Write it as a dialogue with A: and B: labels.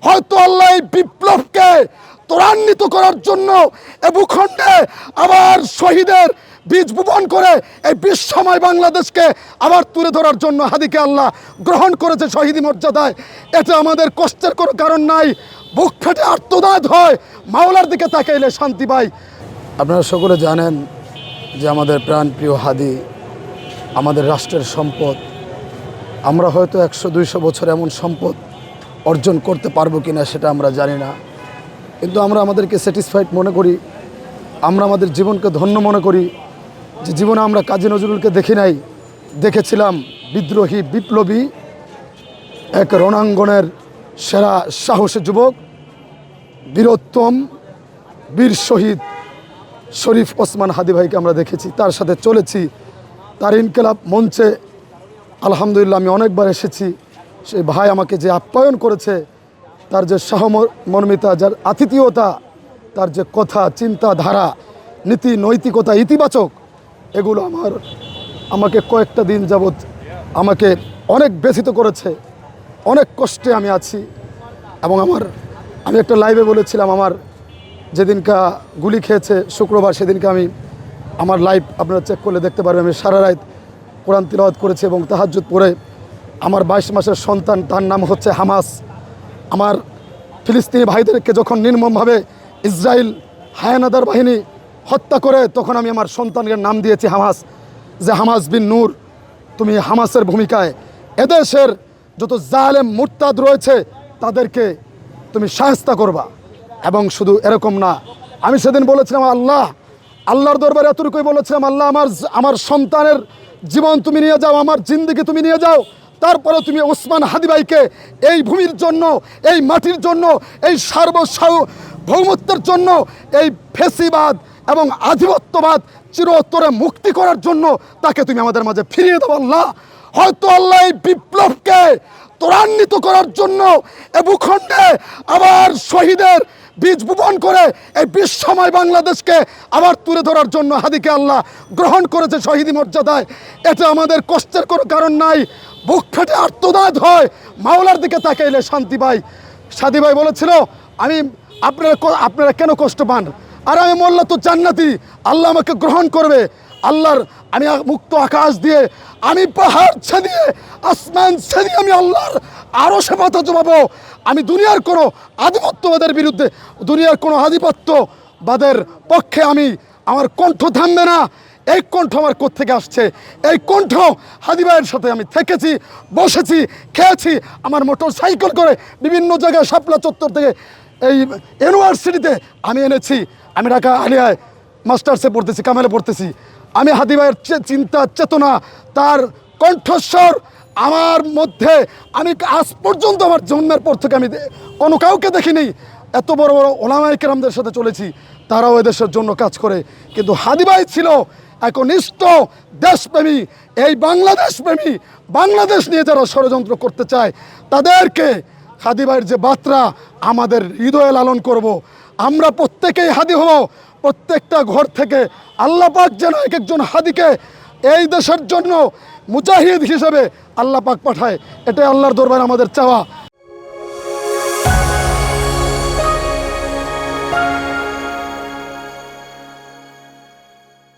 A: হয়তো আল্লাহ এই বিপ্লবকে ত্বরান্বিত করার জন্য এ ভূখণ্ডে আবার শহীদের বীজ বপন করে এই বিশ্বময় বাংলাদেশকে আবার তুলে ধরার জন্য হাদিকে আল্লাহ গ্রহণ করেছে শহীদি মর্যাদায়। এটা আমাদের কষ্টের কোনো কারণ নাই। বুক ফেটে আর্তনাদ হয়, মাওলার দিকে তাকাইলে শান্তি পাই। আপনারা সকলে জানেন যে আমাদের প্রাণপ্রিয় হাদি আমাদের রাষ্ট্রের সম্পদ। আমরা হয়তো 100-200 বছর এমন সম্পদ অর্জন করতে পারবো কিনা সেটা আমরা জানি না, কিন্তু আমরা আমাদেরকে স্যাটিসফাইড মনে করি। আমরা আমাদের জীবনকে ধন্য মনে করি যে জীবনে আমরা কাজী নজরুলকে দেখি নাই, দেখেছিলাম বিদ্রোহী বিপ্লবী এক রণাঙ্গনের সেরা সাহসী যুবক, বীরোত্তম বীর শহীদ শরীফ ওসমান হাদি ভাইকে আমরা দেখেছি, তার সাথে চলেছি। তার ইনকিলাব মঞ্চে আলহামদুলিল্লাহ আমি অনেকবার এসেছি। সেই ভাই আমাকে যে আপ্যায়ন করেছে, তার যে সহমর্মিতা, যার আতিথেয়তা, তার যে কথা, চিন্তাধারা, নীতি নৈতিকতা, ইতিবাচক, এগুলো আমাকে কয়েকটা দিন যাবৎ আমাকে অনেক ব্যথিত করেছে। অনেক কষ্টে আমি আছি। এবং আমি একটা লাইভে বলেছিলাম, আমার যেদিনকা গুলি খেয়েছে শুক্রবার, সেদিনকে আমার লাইভ আপনারা চেক করলে দেখতে পারবেন। আমি সারা রাত কোরআন তিলাওয়াত করেছি এবং তাহাজ্জুদ পড়ে আমার 22 মাসের সন্তান, তার নাম হচ্ছে হামাস। আমার ফিলিস্তিনি ভাইদেরকে যখন নির্মমভাবে ইসরায়েল হায়ানাদার বাহিনী হত্যা করে, তখন আমি আমার সন্তানের নাম দিয়েছি হামাস, যে হামাস বিন নূর, তুমি হামাসের ভূমিকায় এদেশের যত জালেম মুরতাদ রয়েছে তাদেরকে তুমি শায়েস্তা করবা। এবং শুধু এরকম না, আমি সেদিন বলেছিলাম আল্লাহর দরবারে এতটুকুই বলেছিলাম, আল্লাহ আমার সন্তানের জীবন তুমি নিয়ে যাও, আমার জিন্দেগি তুমি নিয়ে যাও, তারপরে তুমি ওসমান হাদি ভাইকে এই ভূমির জন্য, এই মাটির জন্য, এই সার্বভৌমত্বের জন্য, এই ফেসিবাদ এবং আধিপত্যবাদ চিরতরে মুক্তি করার জন্য তাকে তুমি আমাদের মাঝে ফিরিয়ে দাও আল্লাহ। হয়তো আল্লাহ এই বিপ্লবকে ত্বরান্বিত করার জন্য এ ভূখণ্ডে আবার শহীদের বীজ বপন করে এই বিশ্বময় বাংলাদেশকে আবার তুলে ধরার জন্য হাদিকে আল্লাহ গ্রহণ করেছে শহীদি মর্যাদায়। এটা আমাদের কষ্টের কোনো কারণ নাই। বুক ফেটে আর্তনাদ হয়, মাওলার দিকে তাকাইলে শান্তি পাই। সাদি ভাই বলেছিল, আপনারা কেন কষ্ট পান? আর আমি মোল্লা তো জান্নাতি, আল্লাহ আমাকে গ্রহণ করবে। আমি মুক্ত আকাশ দিয়ে, আমি পাহাড় ছেদিয়ে, আসমান ছেদিয়ে আমি আল্লাহর আরো সে মাথা জমাবো। আমি দুনিয়ার কোনো আধিপত্যবাদের বিরুদ্ধে, দুনিয়ার কোনো আধিপত্যবাদের পক্ষে আমার কণ্ঠ থামবে না। এই কণ্ঠ আমার কোত্থেকে আসছে? এই কণ্ঠ হাদি ভাইয়ের সাথে আমি থেকেছি, বসেছি, খেয়েছি। আমার মোটর সাইকেল করে বিভিন্ন জায়গায় শাপলা চত্বর থেকে এই ইউনিভার্সিটিতে আমি এনেছি। আমি ঢাকা আলিয়ায় মাস্টার্সে পড়তেছি, কামেলে পড়তেছি। আমি হাদি ভাইয়ের চিন্তা চেতনা, তার কণ্ঠস্বর আমার মধ্যে, আমি আজ পর্যন্ত আমার জন্মের পর থেকে আমি কোনো কাউকে দেখিনি। এত বড় বড় ওলামায়ে কেরামদের সাথে চলেছি, তারাও এদেশের জন্য কাজ করে। কিন্তু হাদি ভাই ছিল একনিষ্ঠ দেশপ্রেমী, এই বাংলাদেশ প্রেমী। বাংলাদেশ নিয়ে যারা ষড়যন্ত্র করতে চায় তাদেরকে হাদি ভাইয়ের যে বার্তা আমাদের হৃদয়ে লালন করব। আমরা প্রত্যেকেই হাদি হব। প্রত্যেকটা ঘর থেকে আল্লাহ পাক যেন এক একজন হাদিকে এই দেশের জন্য মুজাহিদ হিসেবে আল্লাহ পাক পাঠায়। এটাই আল্লাহর দরবারে আমাদের চাওয়া।